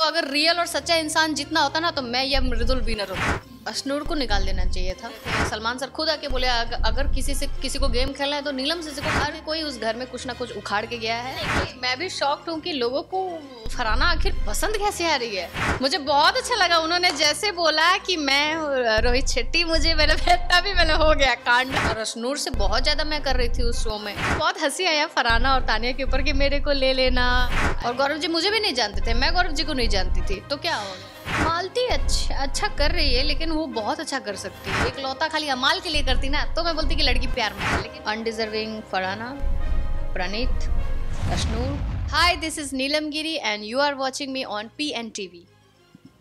तो अगर रियल और सच्चा इंसान जितना होता ना तो मैं या मृदुल विनर होता। अशनूर को निकाल देना चाहिए था। सलमान सर खुद आके बोले अगर किसी को गेम खेलना है तो नीलम से सीखो। हर कोई उस घर में कुछ ना कुछ उखाड़ के गया है। मैं भी शॉक्ड हूँ कि लोगों को फरहाना आखिर पसंद कैसे आ रही है। मुझे बहुत अच्छा लगा उन्होंने जैसे बोला कि मैं रोहित शेट्टी मुझे मैंने तभी मैंने हो गया कांड। और अशनूर से बहुत ज्यादा मैं कर रही थी उस शो में। बहुत हंसी आया फरहाना और तानिया के ऊपर कि मेरे को ले लेना। और गौरव जी मुझे भी नहीं जानते थे, मैं गौरव जी को नहीं जानती थी। तो क्या हो गया, मालती अच्छा कर रही है लेकिन वो बहुत अच्छा कर सकती है। एक लौता खाली अमाल के लिए करती ना तो मैं बोलती कि लड़की प्यार में है। लेकिन undeserving Farhana, Praneet, Ashnoor. Hi, this is Neelam Giri and you are watching me on PNTV।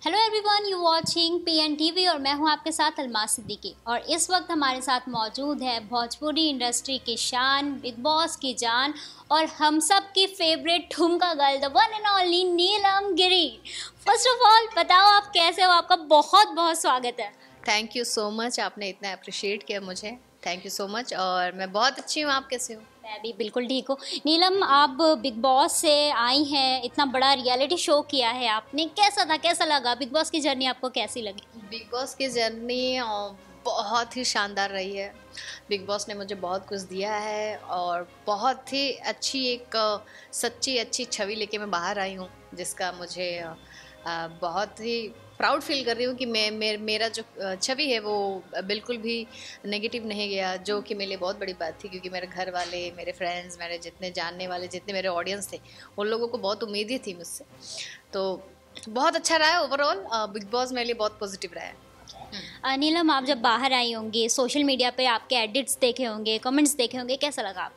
Hello everyone, you watching PNTV और मैं हूं आपके साथ अलमास सिद्दीकी। और इस वक्त हमारे साथ मौजूद है भोजपुरी इंडस्ट्री की शान, बिग बॉस की जान और हम सब की फेवरेट ठुमका girl, the one and only Neelam Giri. First of all बताओ आप कैसे हो, आपका बहुत बहुत स्वागत है। थैंक यू सो मच, आपने इतना अप्रिशिएट किया मुझे, थैंक यू सो मच। और मैं बहुत अच्छी हूँ, आप कैसे हो? मैं भी बिल्कुल ठीक हूँ। नीलम, आप बिग बॉस से आई हैं, इतना बड़ा रियलिटी शो किया है आपने, कैसा था, कैसा लगा? बिग बॉस की जर्नी आपको कैसी लगी? बिग बॉस की जर्नी बहुत ही शानदार रही है। बिग बॉस ने मुझे बहुत कुछ दिया है और बहुत ही अच्छी एक सच्ची अच्छी छवि लेके मैं बाहर आई हूँ, जिसका मुझे बहुत ही प्राउड फील कर रही हूँ कि मेरा जो छवि है वो बिल्कुल भी नेगेटिव नहीं गया, जो कि मेरे लिए बहुत बड़ी बात थी। क्योंकि मेरे घर वाले, मेरे फ्रेंड्स, मेरे जितने जानने वाले, जितने मेरे ऑडियंस थे, उन लोगों को बहुत उम्मीदें थी मुझसे। तो बहुत अच्छा रहा है ओवरऑल। बिग बॉस मेरे लिए बहुत पॉजिटिव रहा है। नीलम, आप जब बाहर आई होंगी, सोशल मीडिया पे आपके एडिट्स देखे होंगे, कमेंट्स देखे होंगे, कैसा लगा आपको?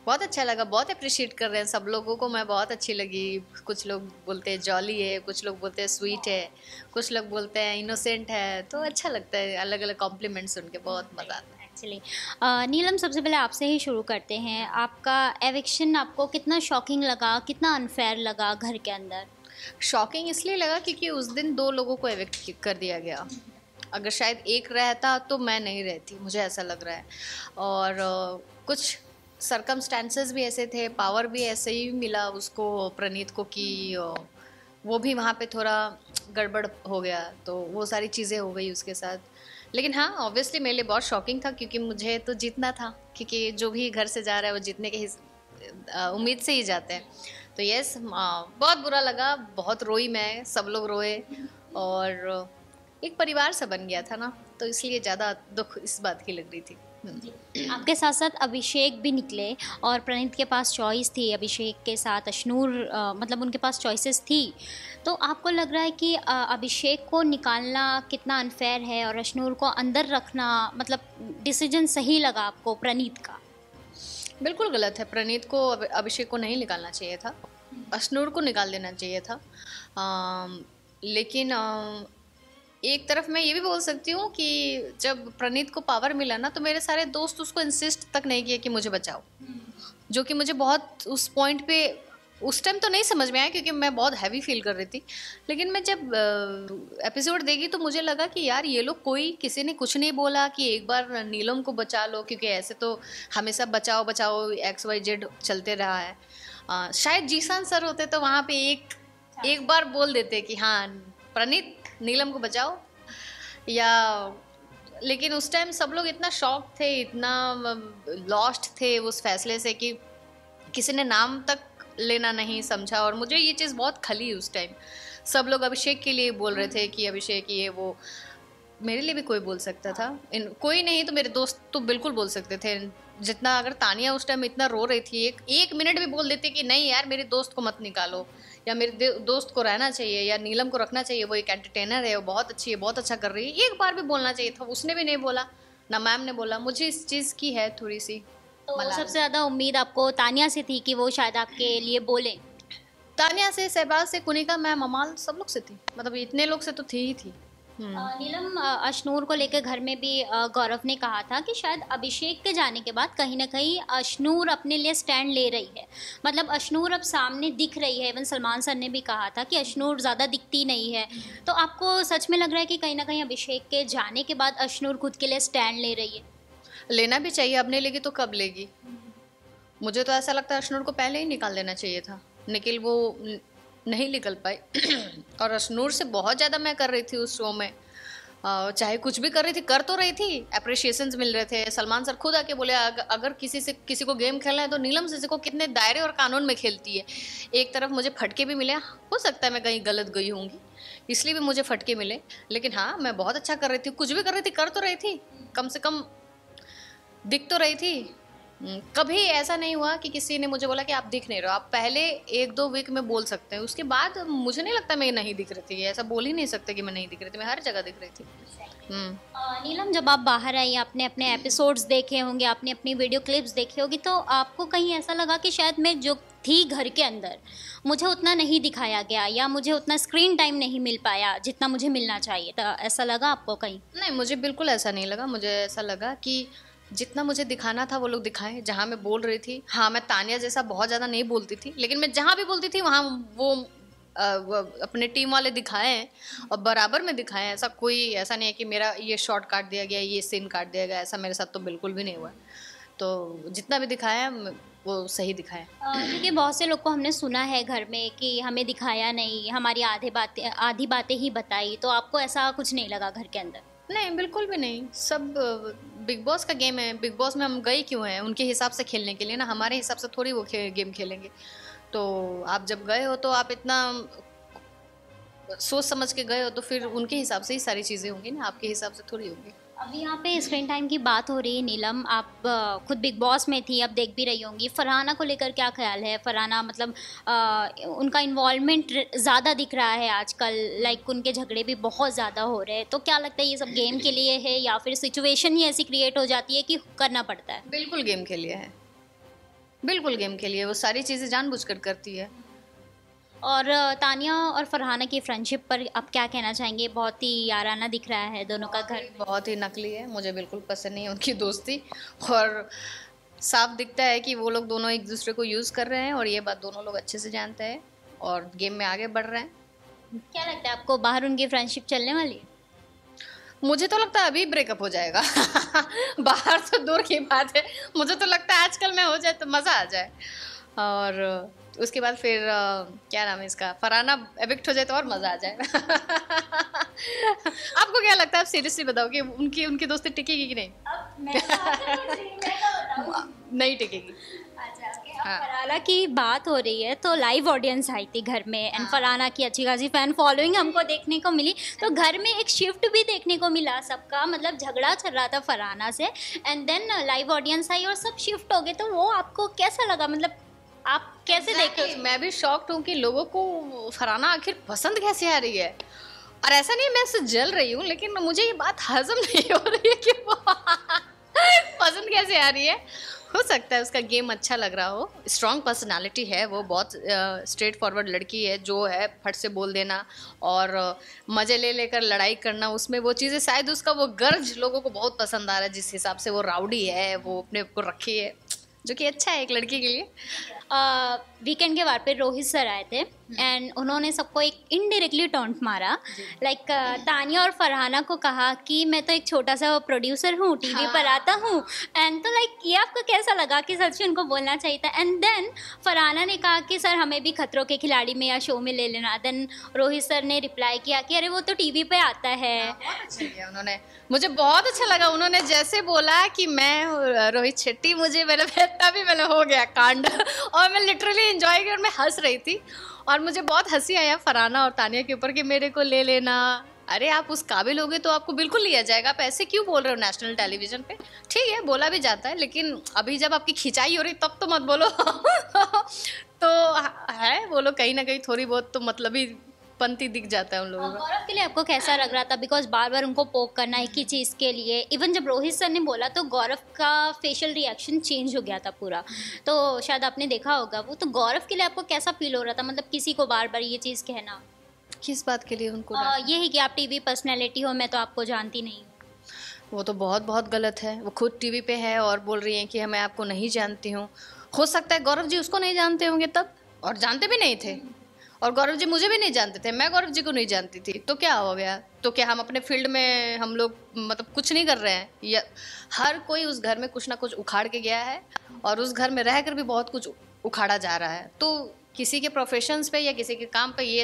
बहुत अच्छा लगा, बहुत अप्रिशिएट कर रहे हैं सब लोगों को, मैं बहुत अच्छी लगी। कुछ लोग बोलते हैं जॉली है, कुछ लोग बोलते हैं स्वीट है, कुछ लोग बोलते हैं इनोसेंट है। तो अच्छा लगता है, अलग अलग कॉम्प्लीमेंट सुन के बहुत मज़ा आता है एक्चुअली। नीलम, सबसे पहले आपसे ही शुरू करते हैं। आपका एविक्शन आपको कितना शॉकिंग लगा, कितना अनफेयर लगा घर के अंदर? शॉकिंग इसलिए लगा क्योंकि उस दिन 2 लोगों को एविक्ट कर दिया गया। अगर शायद एक रहता तो मैं नहीं रहती, मुझे ऐसा लग रहा है। और कुछ सरकमस्टेंसेस भी ऐसे थे, पावर भी ऐसे ही मिला उसको, प्रणीत को, कि वो भी वहाँ पे थोड़ा गड़बड़ हो गया। तो वो सारी चीज़ें हो गई उसके साथ। लेकिन हाँ, ऑब्वियसली मेरे लिए बहुत शॉकिंग था क्योंकि मुझे तो जीतना था। क्योंकि जो भी घर से जा रहा है वो जीतने के उम्मीद से ही जाते हैं। तो यस, बहुत बुरा लगा, बहुत रोई मैं, सब लोग रोए। और एक परिवार सा बन गया था ना, तो इसलिए ज़्यादा दुख इस बात की लग रही थी। आपके साथ साथ अभिषेक भी निकले और प्रणीत के पास चॉइस थी, अभिषेक के साथ अशनूर, मतलब उनके पास चॉइसेस थी। तो आपको लग रहा है कि अभिषेक को निकालना कितना अनफेयर है और अशनूर को अंदर रखना, मतलब डिसीजन सही लगा आपको प्रणीत का? बिल्कुल गलत है। प्रणीत को, अभिषेक को नहीं निकालना चाहिए था, अशनूर को निकाल देना चाहिए था। लेकिन एक तरफ मैं ये भी बोल सकती हूँ कि जब प्रणीत को पावर मिला ना तो मेरे सारे दोस्त उसको इंसिस्ट तक नहीं किए कि मुझे बचाओ, जो कि मुझे बहुत उस पॉइंट पे उस टाइम तो नहीं समझ में आया क्योंकि मैं बहुत हैवी फील कर रही थी। लेकिन मैं जब एपिसोड देखी तो मुझे लगा कि यार ये लोग, कोई किसी ने कुछ नहीं बोला कि एक बार नीलम को बचा लो, क्योंकि ऐसे तो हमेशा बचाओ बचाओ XYZ चलते रहा है। शायद जीसान सर होते तो वहाँ पे एक बार बोल देते कि हाँ प्रणीत नीलम को बचाओ, या। लेकिन उस टाइम सब लोग इतना शॉक थे, इतना लॉस्ट थे उस फैसले से कि किसी ने नाम तक लेना नहीं समझा। और मुझे ये चीज़ बहुत खली उस टाइम। सब लोग अभिषेक के लिए बोल रहे थे कि अभिषेक ये वो, मेरे लिए भी कोई बोल सकता था, कोई नहीं तो मेरे दोस्त तो बिल्कुल बोल सकते थे। जितना अगर तानिया उस टाइम इतना रो रही थी, एक मिनट भी बोल देते कि नहीं यार मेरे दोस्त को मत निकालो, या मेरे दोस्त को रहना चाहिए, या नीलम को रखना चाहिए, वो एक एंटरटेनर है, वो बहुत अच्छी है, बहुत अच्छा कर रही है, एक बार भी बोलना चाहिए था। उसने भी नहीं बोला, ना मैम ने बोला। मुझे इस चीज़ की है थोड़ी सी तो सबसे ज़्यादा उम्मीद आपको तानिया से थी कि वो शायद आपके लिए बोले? तानिया से, सहबाज से, कुनिका मैम, अमाल, सब लोग से थी, मतलब इतने लोग से तो थी ही थी। नीलम, अशनूर को लेकर घर में भी गौरव ने कहा था कि शायद अभिषेक के जाने के बाद कहीं ना कहीं अशनूर अपने लिए स्टैंड ले रही है, मतलब अशनूर अब सामने दिख रही है। इवन सलमान सर ने भी कहा था कि अशनूर ज़्यादा दिखती नहीं है। तो आपको सच में लग रहा है कि कहीं ना कहीं अभिषेक के जाने के बाद अशनूर खुद के लिए स्टैंड ले रही है? लेना भी चाहिए, अब नहीं लेगी तो कब लेगी? मुझे तो ऐसा लगता है अशनूर को पहले ही निकाल देना चाहिए था। निखिल वो नहीं निकल पाई और अशनूर से बहुत ज़्यादा मैं कर रही थी उस शो में, चाहे कुछ भी कर रही थी, कर तो रही थी, अप्रिशिएशंस मिल रहे थे। सलमान सर खुद आके बोले अगर किसी को गेम खेलना है तो नीलम से को कितने दायरे और कानून में खेलती है। एक तरफ मुझे फटके भी मिले, हो सकता है मैं कहीं गलत गई होंगी इसलिए भी मुझे फटके मिले, लेकिन हाँ मैं बहुत अच्छा कर रही थी, कुछ भी कर रही थी, कर तो रही थी, कम से कम दिख तो रही थी। कभी ऐसा नहीं हुआ कि किसी ने मुझे बोला कि आप दिख नहीं रहे हो। आप पहले 1-2 वीक में बोल सकते हैं, उसके बाद मुझे नहीं लगता मैं नहीं दिख रही थी, ऐसा बोल ही नहीं सकते कि मैं नहीं दिख रही थी, मैं हर जगह दिख रही थी। नीलम, जब आप बाहर आई, आपने अपने एपिसोड्स देखे होंगे, आपने अपनी वीडियो क्लिप्स देखी होगी, तो आपको कहीं ऐसा लगा कि शायद मैं जो थी घर के अंदर मुझे उतना नहीं दिखाया गया या मुझे उतना स्क्रीन टाइम नहीं मिल पाया जितना मुझे मिलना चाहिए था, ऐसा लगा आपको कहीं? नहीं, मुझे बिल्कुल ऐसा नहीं लगा। मुझे ऐसा लगा कि जितना मुझे दिखाना था वो लोग दिखाएं। जहाँ मैं बोल रही थी, हाँ मैं तानिया जैसा बहुत ज़्यादा नहीं बोलती थी, लेकिन मैं जहाँ भी बोलती थी वहाँ वो अपने टीम वाले दिखाए हैं और बराबर में दिखाए हैं। ऐसा नहीं है कि मेरा ये शॉट काट दिया गया, ये सीन काट दिया गया, ऐसा मेरे साथ तो बिल्कुल भी नहीं हुआ। तो जितना भी दिखाया है वो सही दिखाया। क्योंकि बहुत से लोग को हमने सुना है घर में कि हमें दिखाया नहीं, हमारी आधी बातें ही बताई, तो आपको ऐसा कुछ नहीं लगा घर के अंदर? नहीं, बिल्कुल भी नहीं। सब बिग बॉस का गेम है, बिग बॉस में हम गए क्यों हैं? उनके हिसाब से खेलने के लिए ना, हमारे हिसाब से थोड़ी वो गेम खेलेंगे। तो आप जब गए हो तो आप इतना सोच समझ के गए हो तो फिर उनके हिसाब से ही सारी चीज़ें होंगी ना, आपके हिसाब से थोड़ी होंगी। अभी यहाँ पे स्क्रीन टाइम की बात हो रही है नीलम, आप खुद बिग बॉस में थी, अब देख भी रही होंगी, फरहाना को लेकर क्या ख्याल है? फरहाना मतलब उनका इन्वॉल्वमेंट ज़्यादा दिख रहा है आजकल, लाइक उनके झगड़े भी बहुत ज़्यादा हो रहे हैं, तो क्या लगता है ये सब गेम के लिए है या फिर सिचुएशन ही ऐसी क्रिएट हो जाती है कि करना पड़ता है? बिल्कुल गेम के लिए है, बिल्कुल गेम के लिए, वो सारी चीज़ें जानबूझकर करती है। और तानिया और फरहाना की फ्रेंडशिप पर आप क्या कहना चाहेंगे? बहुत ही याराना दिख रहा है दोनों का घर। बहुत ही नकली है, मुझे बिल्कुल पसंद नहीं है उनकी दोस्ती, और साफ दिखता है कि वो लोग दोनों एक दूसरे को यूज़ कर रहे हैं और ये बात दोनों लोग अच्छे से जानते हैं और गेम में आगे बढ़ रहे हैं। क्या लगता है आपको, बाहर उनकी फ्रेंडशिप चलने वाली है? मुझे तो लगता है अभी ब्रेकअप हो जाएगा बाहर तो दूर की बात है, मुझे तो लगता है आजकल में हो जाए तो मज़ा आ जाए, और उसके बाद फिर क्या नाम है इसका, फरहाना एविक्ट हो जाए तो और मज़ा आ जाए आपको क्या लगता है? आप सीरियसली बताओ कि उनकी दोस्ती टिकेगी कि नहीं? नहीं टिकेगी। अच्छा, फरहाना की बात हो रही है तो लाइव ऑडियंस आई थी घर में एंड फरहाना की अच्छी खासी फैन फॉलोइंग हमको देखने को मिली, तो घर में एक शिफ्ट भी देखने को मिला सबका, मतलब झगड़ा चल रहा था फरहाना से एंड देन लाइव ऑडियंस आई और सब शिफ्ट हो गए, तो वो आपको कैसा लगा? मतलब आप कैसे देखे? मैं भी शॉक्ड हूँ कि लोगों को फरहाना आखिर पसंद कैसे आ रही है, और ऐसा नहीं मैं इससे जल रही हूँ, लेकिन मुझे ये बात हजम नहीं हो रही है कि वो पसंद कैसे आ रही है। हो सकता है उसका गेम अच्छा लग रहा हो, स्ट्रॉन्ग पर्सनालिटी है, वो बहुत स्ट्रेट फॉरवर्ड लड़की है, जो है फट से बोल देना और मज़े ले लेकर लड़ाई करना, उसमें वो चीज़ें शायद उसका वो गर्ज लोगों को बहुत पसंद आ रहा है, जिस हिसाब से वो राउडी है, वो अपने को रखी है, जो कि अच्छा है एक लड़की के लिए। वीकेंड के बार पे रोहित सर आए थे एंड उन्होंने सबको एक इनडायरेक्टली टॉन्ट मारा, लाइक तानिया और फरहाना को कहा कि मैं तो एक छोटा सा प्रोड्यूसर हूँ, टीवी पर आता हूँ, एंड तो लाइक ये आपको कैसा लगा कि सच में उनको बोलना चाहिए था? एंड देन फरहाना ने कहा कि सर हमें भी खतरों के खिलाड़ी में या शो में ले लेना। देन रोहित सर ने रिप्लाई किया कि अरे वो तो टीवी पे आता है। बहुत अच्छा किया उन्होंने, मुझे बहुत अच्छा लगा उन्होंने जैसे बोला कि मैं रोहित शेट्टी, मुझे तभी मैंने हो गया कांड और मैं लिटरली एंजॉय कर, मैं हंस रही थी और मुझे बहुत हंसी आया फरहाना और तानिया के ऊपर कि मेरे को ले लेना। अरे आप उस काबिल हो गए तो आपको बिल्कुल लिया जाएगा, आप ऐसे क्यों बोल रहे हो नेशनल टेलीविजन पे? ठीक है बोला भी जाता है, लेकिन अभी जब आपकी खिंचाई हो रही तब तो मत बोलो तो है वो लोग कहीं ना कहीं थोड़ी बहुत तो मतलबी पंती दिख जाता है उन लोगों का। गौरव के लिए आपको कैसा लग रहा था? बिकॉज बार बार उनको पोक करना एक ही चीज़ के लिए, इवन जब रोहित सर ने बोला तो गौरव का फेशियल रिएक्शन चेंज हो गया था पूरा, तो शायद आपने देखा होगा वो, तो गौरव के लिए आपको कैसा फील हो रहा था? मतलब किसी को बार बार ये चीज़ कहना, किस बात के लिए उनको? ये है कि आप टीवी पर्सनैलिटी हो, मैं तो आपको जानती नहीं। वो तो बहुत बहुत गलत है, वो खुद टीवी पे है और बोल रही हैं कि मैं आपको नहीं जानती हूँ। हो सकता है गौरव जी उसको नहीं जानते होंगे तब, और जानते भी नहीं थे, और गौरव जी मुझे भी नहीं जानते थे, मैं गौरव जी को नहीं जानती थी, तो क्या हो गया? तो क्या हम अपने फील्ड में हम लोग मतलब कुछ नहीं कर रहे हैं? या हर कोई उस घर में कुछ ना कुछ उखाड़ के गया है और उस घर में रहकर भी बहुत कुछ उखाड़ा जा रहा है, तो किसी के प्रोफेशंस पे या किसी के काम पे ये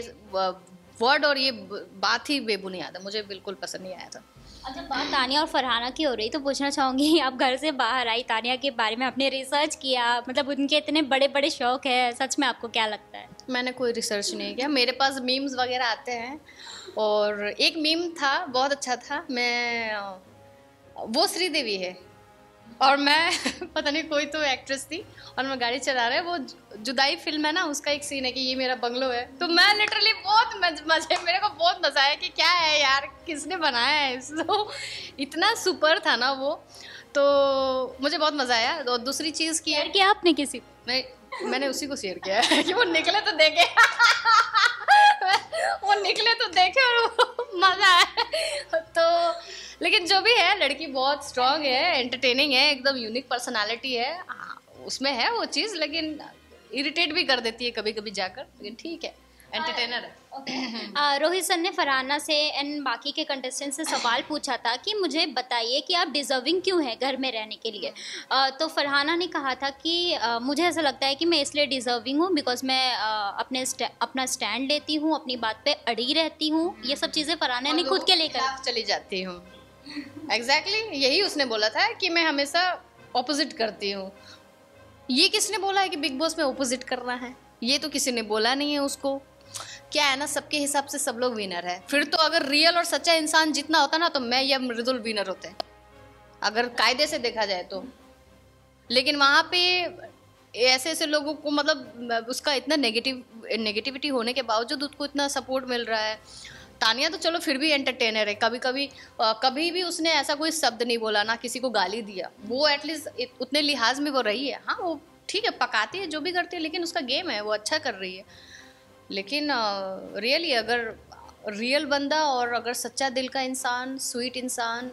वर्ड और ये बात ही बेबुनियाद है, मुझे बिल्कुल पसंद नहीं आया था। जब बात तानिया और फरहाना की हो रही तो पूछना चाहूँगी, आप घर से बाहर आई, तानिया के बारे में आपने रिसर्च किया, मतलब उनके इतने बड़े बड़े शौक है, सच में आपको क्या लगता है? मैंने कोई रिसर्च नहीं किया, मेरे पास मीम्स वगैरह आते हैं और एक मीम था बहुत अच्छा था, वो श्रीदेवी है और मैं पता नहीं कोई तो एक्ट्रेस थी और मैं गाड़ी चला रहा है, वो जुदाई फिल्म है ना, उसका एक सीन है कि ये मेरा बंगलो है, तो मैं लिटरली बहुत मजे मेरे को बहुत मजा आया कि क्या है यार, किसने बनाया है इसको, इतना सुपर था ना वो, तो मुझे बहुत मजा आया। और दूसरी चीज़ की है कि आपने किसी मैंने उसी को शेयर किया है कि वो निकले तो देखे वो निकले तो देखे और वो मजा आया। तो लेकिन जो भी है, लड़की बहुत स्ट्रांग है, एंटरटेनिंग है, एकदम यूनिक पर्सनालिटी है, उसमें है वो चीज़, लेकिन इरिटेट भी कर देती है कभी कभी जाकर, लेकिन ठीक है, एंटरटेनर है। रोहित सर ने फरहाना से एंड बाकी के कंटेस्टेंट से सवाल पूछा था कि मुझे बताइए कि आप डिजर्विंग क्यों हैं घर में रहने के लिए। तो फरहाना ने कहा था कि मुझे ऐसा लगता है कि मैं इसलिए डिजर्विंग हूँ बिकॉज मैं अपना स्टैंड लेती हूँ, अपनी बात पे अड़ी रहती हूँ। ये सब चीज़ें फरहाना ने खुद के लेकर चली जाती हूँ। एग्जैक्टली यही उसने बोला था कि मैं हमेशा ऑपोजिट करती हूँ। ये किसने बोला है कि बिग बॉस में ऑपोजिट करना है? ये तो किसी ने बोला नहीं है उसको। क्या है ना, सबके हिसाब से सब लोग विनर है। फिर तो अगर रियल और सच्चा इंसान जितना होता ना, तो मैं या मृदुल विनर होते हैं अगर कायदे से देखा जाए तो। लेकिन वहाँ पे ऐसे ऐसे लोगों को, मतलब उसका इतना नेगेटिविटी होने के बावजूद उसको इतना सपोर्ट मिल रहा है। तानिया तो चलो फिर भी एंटरटेनर है, कभी भी उसने ऐसा कोई शब्द नहीं बोला, ना किसी को गाली दिया, वो एटलीस्ट उतने लिहाज में वो रही है। हाँ वो ठीक है, पकाती है जो भी करती है, लेकिन उसका गेम है, वो अच्छा कर रही है। लेकिन रियली अगर रियल बंदा और अगर सच्चा दिल का इंसान, स्वीट इंसान,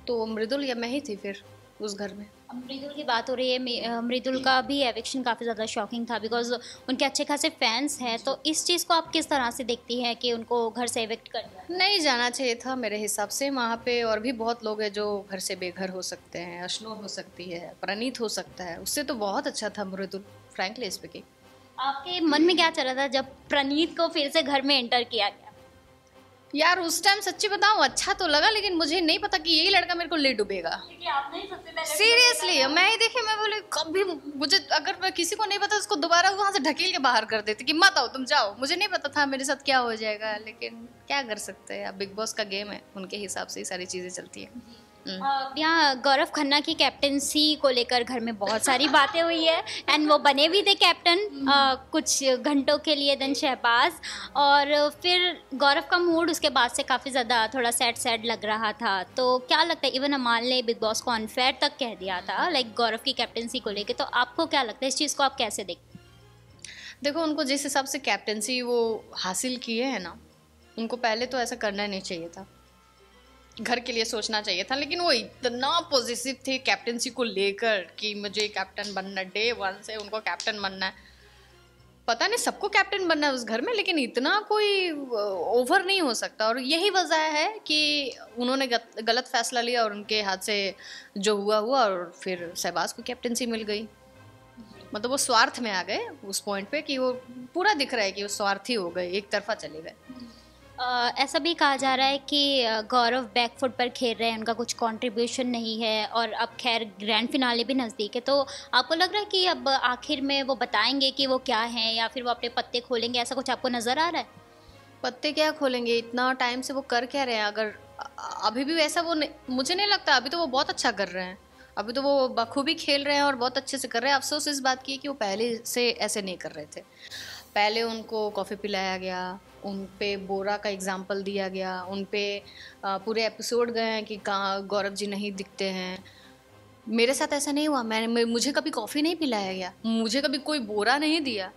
तो मृदुल या मैं ही थी फिर उस घर में। मृदुल की बात हो रही है, मृदुल का भी एविक्शन काफ़ी ज़्यादा शॉकिंग था बिकॉज उनके अच्छे खासे फैंस हैं। तो इस चीज़ को आप किस तरह से देखती हैं कि उनको घर से एविक्ट कर दिया? नहीं जाना चाहिए था मेरे हिसाब से। वहाँ पे और भी बहुत लोग हैं जो घर से बेघर हो सकते हैं। अश्नू हो सकती है, प्रणीत हो सकता है, उससे तो बहुत अच्छा था मृदुल, फ्रैंकली स्पीकिंग। आपके मन में क्या चल रहा था जब प्रणीत को फिर से घर में एंटर किया गया? यार उस टाइम सच्ची बताऊं अच्छा तो लगा, लेकिन मुझे नहीं पता कि यही लड़का मेरे को ले डूबेगा। सीरियसली मैं ही देखे, मैं बोले कभी मुझे, अगर मैं किसी को नहीं पता उसको दोबारा वहां से ढकेल के बाहर कर देती कि मत आओ तुम जाओ। मुझे नहीं पता था मेरे साथ क्या हो जाएगा, लेकिन क्या कर सकते हैं, बिग बॉस का गेम है, उनके हिसाब से ही सारी चीजें चलती है। यहाँ गौरव खन्ना की कैप्टनसी को लेकर घर में बहुत सारी बातें हुई है एंड वो बने भी थे कैप्टन कुछ घंटों के लिए, देन शहबाज, और फिर गौरव का मूड उसके बाद से काफ़ी ज़्यादा थोड़ा सैड लग रहा था। तो क्या लगता है, इवन अमाल ने बिग बॉस को अनफेयर तक कह दिया था लाइक गौरव की कैप्टनसी को लेकर, तो आपको क्या लगता है इस चीज़ को आप कैसे देखते हैं? देखो उनको जिस हिसाब से कैप्टनसी वो हासिल किए है ना, उनको पहले तो ऐसा करना नहीं चाहिए था, घर के लिए सोचना चाहिए था। लेकिन वो इतना पॉजिटिव थे कैप्टनसी को लेकर कि मुझे कैप्टन बनना, डे 1 से उनको कैप्टन बनना है। पता नहीं सबको कैप्टन बनना है उस घर में, लेकिन इतना कोई ओवर नहीं हो सकता। और यही वजह है कि उन्होंने गलत फैसला लिया और उनके हाथ से जो हुआ और फिर शहबाज को कैप्टनसी मिल गई। मतलब वो स्वार्थ में आ गए उस पॉइंट पे कि वो पूरा दिख रहा है कि वो स्वार्थी हो गए, एक तरफा चले गए। ऐसा भी कहा जा रहा है कि गौरव बैकफुट पर खेल रहे हैं, उनका कुछ कंट्रीब्यूशन नहीं है, और अब खैर ग्रैंड फिनाले भी नज़दीक है। तो आपको लग रहा है कि अब आखिर में वो बताएंगे कि वो क्या हैं, या फिर वो अपने पत्ते खोलेंगे? ऐसा कुछ आपको नज़र आ रहा है? पत्ते क्या खोलेंगे, इतना टाइम से वो कर क्या रहे हैं? अगर अभी भी वैसा वो मुझे नहीं लगता। अभी तो वो बहुत अच्छा कर रहे हैं, अभी तो वो बखूबी खेल रहे हैं और बहुत अच्छे से कर रहे हैं। अफसोस इस बात की है कि वो पहले से ऐसे नहीं कर रहे थे। पहले उनको कॉफ़ी पिलाया गया, उन पे बोरा का एग्जाम्पल दिया गया, उन पे पूरे एपिसोड गए हैं कि कहाँ गौरव जी नहीं दिखते हैं। मेरे साथ ऐसा नहीं हुआ, मुझे कभी कॉफ़ी नहीं पिलाया गया, मुझे कभी कोई बोरा नहीं दिया,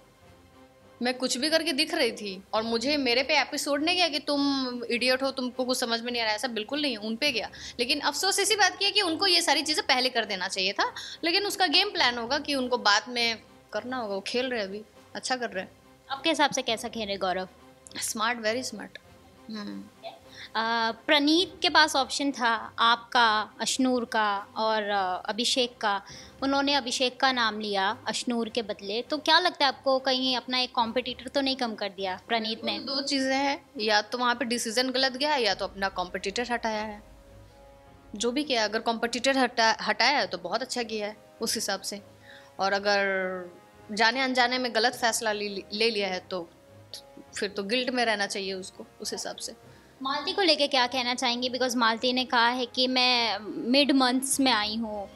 मैं कुछ भी करके दिख रही थी। और मुझे मेरे पे एपिसोड नहीं गया कि तुम इडियट हो, तुमको कुछ समझ में नहीं आ रहा है, ऐसा बिल्कुल नहीं, उन पे गया। लेकिन अफसोस इसी बात की है कि उनको ये सारी चीज़ें पहले कर देना चाहिए था। लेकिन उसका गेम प्लान होगा कि उनको बाद में करना होगा। वो खेल रहे, अभी अच्छा कर रहे हैं। आपके हिसाब से कैसा खेल रहे Gaurav? Smart, very smart. Praneet के पास ऑप्शन था आपका, अशनूर का और अभिषेक का। उन्होंने अभिषेक का नाम लिया अशनूर के बदले। तो क्या लगता है आपको, कहीं अपना एक कॉम्पिटिटर तो नहीं कम कर दिया प्रणीत ने? दो चीज़ें हैं, या तो वहाँ पे डिसीजन गलत गया है या तो अपना कॉम्पिटिटर हटाया है। जो भी किया, अगर कॉम्पिटिटर हटाया है तो बहुत अच्छा किया है उस हिसाब से, और अगर जाने अनजाने में गलत फैसला ले लिया है तो फिर तो गिल्ट में रहना चाहिए उसको उस हिसाब से। मालती को लेके क्या कहना चाहेंगी? बिकॉज मालती ने कहा है कि मैं मिड मंथ्स में आई हूँ,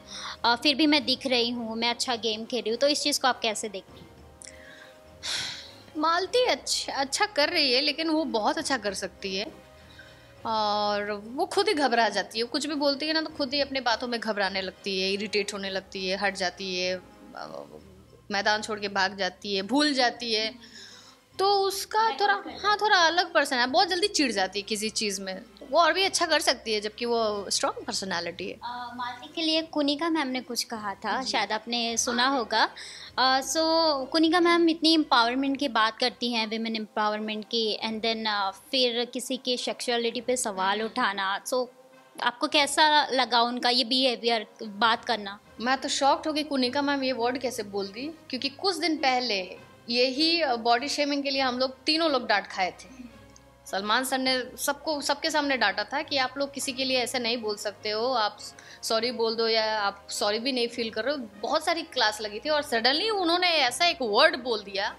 फिर भी मैं दिख रही हूँ, मैं अच्छा गेम खेल रही हूँ। तो इस चीज़ को आप कैसे देखती हैं? मालती अच्छा कर रही है, लेकिन वो बहुत अच्छा कर सकती है, और वो खुद ही घबरा जाती है। कुछ भी बोलती है ना तो खुद ही अपनी बातों में घबराने लगती है, इरिटेट होने लगती है, हट जाती है, मैदान छोड़ के भाग जाती है, भूल जाती है। तो उसका थोड़ा अलग पर्सन है, बहुत जल्दी चिढ़ जाती है किसी चीज़ में। वो और भी अच्छा कर सकती है, जबकि वो स्ट्रॉन्ग पर्सनालिटी है। मालती के लिए कुनिका मैम ने कुछ कहा था, शायद आपने सुना होगा। सो कुनिका मैम इतनी एम्पावरमेंट की बात करती हैं, विमेन एम्पावरमेंट की, एंड देन फिर किसी के सेक्सुअलिटी पे सवाल उठाना। सो आपको कैसा लगा उनका ये बिहेवियर, बात करना? मैं तो शॉक्ड हो गई, कुनिका मैम ये वर्ड कैसे बोल दी, क्योंकि कुछ दिन पहले यही बॉडी शेमिंग के लिए हम लोग तीनों लोग डांट खाए थे। सलमान सर ने सबके सामने डांटा था कि आप लोग किसी के लिए ऐसे नहीं बोल सकते हो, आप सॉरी बोल दो, या आप सॉरी भी नहीं फील कर रहे हो। बहुत सारी क्लास लगी थी और सडनली उन्होंने ऐसा एक वर्ड बोल दिया।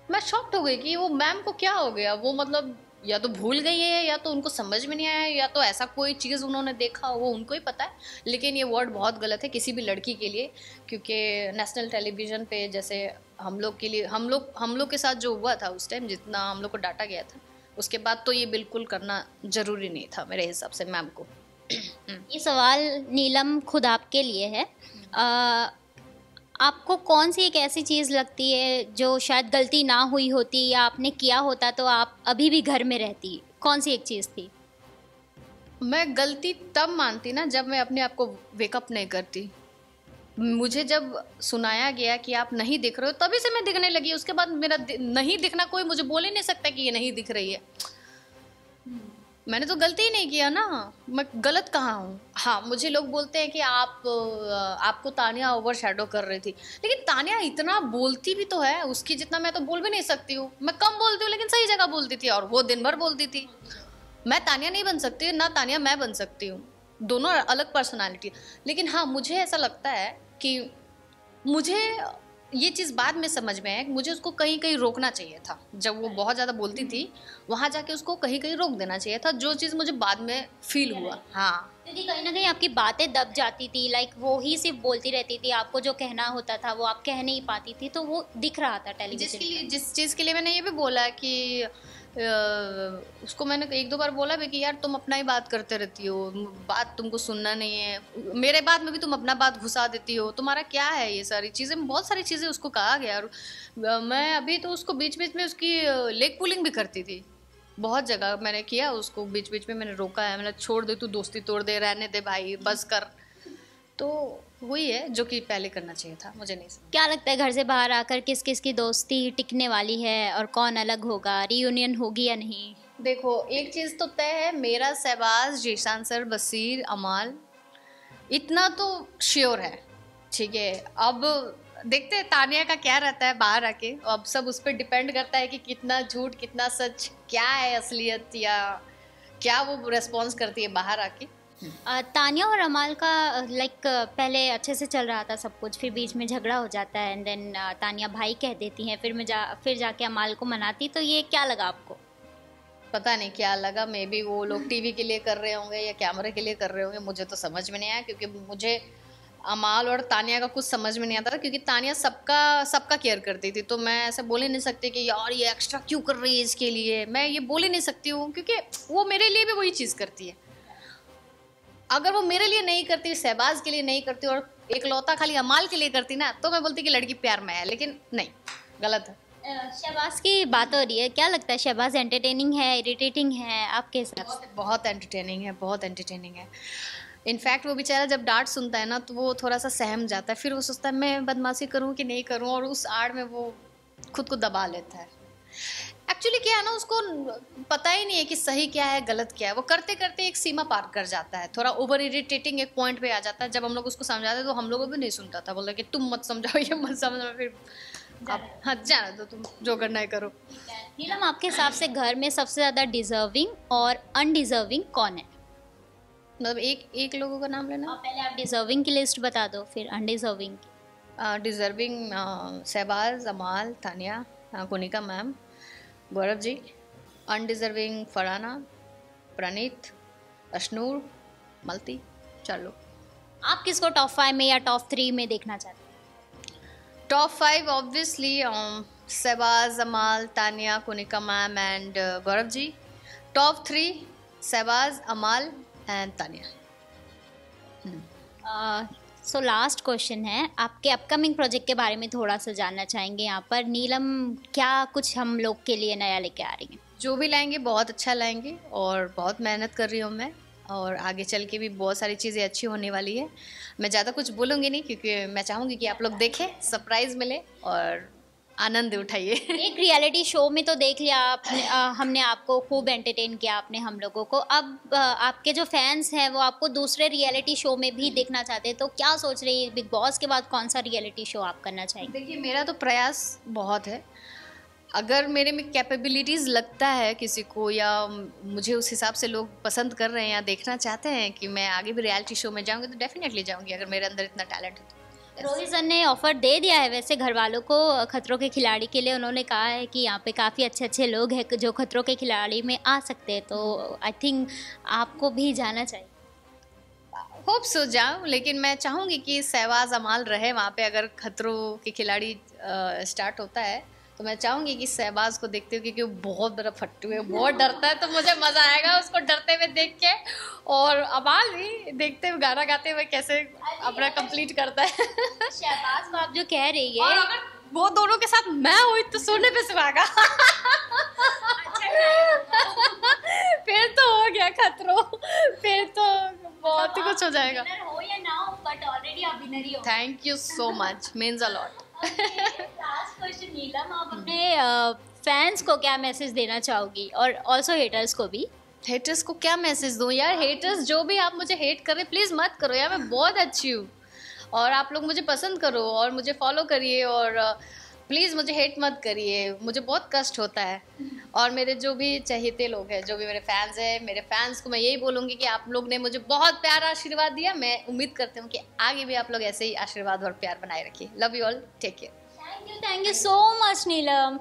मैं शॉक्ड हो गई कि वो मैम को क्या हो गया। वो मतलब या तो भूल गई है, या तो उनको समझ में नहीं आया, या तो ऐसा कोई चीज़ उन्होंने देखा, वो उनको ही पता है। लेकिन ये वर्ड बहुत गलत है किसी भी लड़की के लिए, क्योंकि नेशनल टेलीविज़न पे जैसे हम लोग के लिए, हम लोग के साथ जो हुआ था उस टाइम, जितना हम लोग को डांटा गया था, उसके बाद तो ये बिल्कुल करना ज़रूरी नहीं था मेरे हिसाब से मैम को। ये सवाल नीलम खुद आपके लिए है। आपको कौन सी एक ऐसी चीज़ लगती है जो शायद गलती ना हुई होती या आपने किया होता तो आप अभी भी घर में रहती? कौन सी एक चीज़ थी? मैं गलती तब मानती ना जब मैं अपने आप को वेकअप नहीं करती। मुझे जब सुनाया गया कि आप नहीं दिख रहे हो, तभी से मैं दिखने लगी। उसके बाद मेरा नहीं दिखना कोई मुझे बोल ही नहीं सकता कि ये नहीं दिख रही है। मैंने तो गलती ही नहीं किया ना, मैं गलत कहाँ हूँ? हाँ, मुझे लोग बोलते हैं कि आपको तानिया ओवर शैडो कर रही थी, लेकिन तानिया इतना बोलती भी तो है, उसकी जितना मैं तो बोल भी नहीं सकती हूँ। मैं कम बोलती हूँ लेकिन सही जगह बोलती थी, और वो दिन भर बोलती थी। मैं तानिया नहीं बन सकती ना, तानिया मैं बन सकती हूँ, दोनों अलग पर्सनालिटी। लेकिन हाँ, मुझे ऐसा लगता है कि मुझे ये चीज़ बाद में समझ में आया कि मुझे उसको कहीं कहीं रोकना चाहिए था। जब वो बहुत ज़्यादा बोलती थी, वहाँ जाके उसको कहीं कहीं रोक देना चाहिए था, जो चीज़ मुझे बाद में फील हुआ। हाँ, क्योंकि कहीं ना कहीं आपकी बातें दब जाती थी, लाइक वो ही सिर्फ बोलती रहती थी, आपको जो कहना होता था वो आप कह नहीं पाती थी, तो वो दिख रहा था टेलीविजन। जिस चीज़ के लिए मैंने ये भी बोला कि उसको मैंने एक दो बार बोला भी कि यार तुम अपना ही बात करते रहती हो, बात तुमको सुनना नहीं है, मेरे बात में भी तुम अपना बात घुसा देती हो, तुम्हारा क्या है? ये सारी चीज़ें, बहुत सारी चीज़ें उसको कहा गया। और मैं अभी तो उसको बीच बीच में उसकी लेग पुलिंग भी करती थी। बहुत जगह मैंने किया उसको, बीच बीच में मैंने रोका है, मैंने छोड़ दे, तू दोस्ती तोड़ दे, रहने दे भाई, बस कर। तो वही है जो कि पहले करना चाहिए था, मुझे नहीं समझ। क्या लगता है घर से बाहर आकर किस किस की दोस्ती टिकने वाली है और कौन अलग होगा, रीयूनियन होगी या नहीं? देखो, एक चीज़ तो तय है, मेरा शहबाज, जीशान सर, बसीर, अमाल, इतना तो श्योर है। ठीक है, अब देखते हैं तानिया का क्या रहता है बाहर आके। अब सब उस पर डिपेंड करता है कि कितना झूठ कितना सच, क्या है असलियत, या क्या वो रेस्पॉन्स करती है बाहर आके। तानिया और अमाल का लाइक पहले अच्छे से चल रहा था सब कुछ, फिर बीच में झगड़ा हो जाता है, एंड देन तानिया भाई कह देती हैं, फिर जाके अमाल को मनाती। तो ये क्या लगा आपको? पता नहीं क्या लगा, मे बी वो लोग टीवी के लिए कर रहे होंगे या कैमरे के लिए कर रहे होंगे, मुझे तो समझ में नहीं आया। क्योंकि मुझे अमाल और तानिया का कुछ समझ में नहीं आता था, क्योंकि तानिया सबका केयर करती थी। तो मैं ऐसे बोल ही नहीं सकती कि यार ये एक्स्ट्रा क्यों कर रही है इसके लिए, मैं ये बोल ही नहीं सकती हूँ, क्योंकि वो मेरे लिए भी वही चीज़ करती है। अगर वो मेरे लिए नहीं करती, शहबाज के लिए नहीं करती, और एक लौता खाली अमाल के लिए करती ना, तो मैं बोलती कि लड़की प्यार में है। लेकिन नहीं, गलत है। शहबाज की बात हो रही है, क्या लगता है शहबाज एंटरटेनिंग है, इरिटेटिंग है आपके हिसाब से? बहुत एंटरटेनिंग है, बहुत एंटरटेनिंग है। इनफैक्ट वो बेचारा जब डांट सुनता है ना, तो वो थोड़ा सा सहम जाता है, फिर वो सोचता है मैं बदमाशी करूँ कि नहीं करूँ, और उस आड़ में वो खुद को दबा लेता है। एक्चुअली एक्चुअली क्या है ना, उसको पता ही नहीं है कि सही क्या है गलत क्या है। वो करते करते एक सीमा पार कर जाता है, थोड़ा ओवर इरिटेटिंग एक पॉइंट पे आ जाता है। जब हम लोग उसको समझाते तो हम लोगों भी नहीं सुनता था, बोला कि तुम मत समझाओ, ये मत समझाओ, फिर अब हाँ जाना दो, तुम जो करना है करो। नीलम, आपके हिसाब से घर में सबसे ज़्यादा डिजर्विंग और अनडिजर्विंग कौन है? मतलब एक लोगों का नाम लेना। पहले आप डिजर्विंग की लिस्ट बता दो, फिर अनडिजर्विंग की। Deserving Shahbaz, Amaal, Tanya, Konika ma'am, Gaurav ji. Undeserving Farhana, Praneet, Ashnoor, मलती, 4 लोग। आप किसको टॉप 5 में या टॉप 3 में देखना चाहते हैं? Top 5 obviously Shahbaz, Amaal, Tanya, Konika ma'am and Gaurav ji. Top 3 Shahbaz, Amaal and Tanya. So last question है, आपके अपकमिंग प्रोजेक्ट के बारे में थोड़ा सा जानना चाहेंगे यहाँ पर। नीलम क्या कुछ हम लोग के लिए नया लेके आ रही हैं? जो भी लाएंगे बहुत अच्छा लाएंगे, और बहुत मेहनत कर रही हूँ मैं, और आगे चल के भी बहुत सारी चीज़ें अच्छी होने वाली है। मैं ज़्यादा कुछ बोलूँगी नहीं, क्योंकि मैं चाहूँगी कि आप लोग देखें, सरप्राइज़ मिले और आनंद उठाइए। एक रियलिटी शो में तो देख लिया आपने, हमने आपको खूब एंटरटेन किया आपने हम लोगों को। अब आपके जो फैंस हैं वो आपको दूसरे रियलिटी शो में भी देखना चाहते हैं, तो क्या सोच रही है बिग बॉस के बाद कौन सा रियलिटी शो आप करना चाहेंगे? देखिए, मेरा तो प्रयास बहुत है। अगर मेरे में कैपेबिलिटीज़ लगता है किसी को, या मुझे उस हिसाब से लोग पसंद कर रहे हैं या देखना चाहते हैं कि मैं आगे भी रियलिटी शो में जाऊँगी, तो डेफिनेटली जाऊँगी, अगर मेरे अंदर इतना टैलेंट है तो। रोहित सर ने ऑफर दे दिया है वैसे घर वालों को खतरों के खिलाड़ी के लिए। उन्होंने कहा है कि यहाँ पे काफ़ी अच्छे अच्छे लोग हैं जो खतरों के खिलाड़ी में आ सकते हैं, तो आई थिंक आपको भी जाना चाहिए। होप सो जाऊँ, लेकिन मैं चाहूँगी कि शहबाज, अमाल रहे वहाँ पे। अगर खतरों के खिलाड़ी स्टार्ट होता है तो मैं चाहूँगी कि शहबाज को देखते हुए, क्योंकि वो बहुत बड़ा फट्टू है, बहुत डरता है, तो मुझे मज़ा आएगा उसको डरते हुए देख के। और अमाल भी देखते हुए, गाना गाते हुए कैसे अपना कंप्लीट करता है। शहबाज को आप जो कह रही है, और अगर वो दोनों के साथ मैं हुई तो सोने पे सुहागा। फिर तो हो गया खतरों, फिर तो बहुत ही कुछ हो जाएगा। हो या ना हो, बट ऑलरेडी आप विनर ही हो। Thank you so much, means a lot. Last question Neelam, आप अपने फैंस को क्या मैसेज देना चाहोगी, और ऑल्सो हेटर्स को भी? हेटर्स को क्या मैसेज दूँ यार? हेटर्स जो भी आप मुझे हेट कर रहे, प्लीज़ मत करो यार, मैं बहुत अच्छी हूँ, और आप लोग मुझे पसंद करो और मुझे फॉलो करिए, और प्लीज़ मुझे हेट मत करिए, मुझे बहुत कष्ट होता है। और मेरे जो भी चहेते लोग हैं, जो भी मेरे फैंस हैं, मेरे फैंस को मैं यही बोलूँगी कि आप लोग ने मुझे बहुत प्यार आशीर्वाद दिया। मैं उम्मीद करती हूँ कि आगे भी आप लोग ऐसे ही आशीर्वाद और प्यार बनाए रखिए। Love you all, take care. Thank you so much Neelam.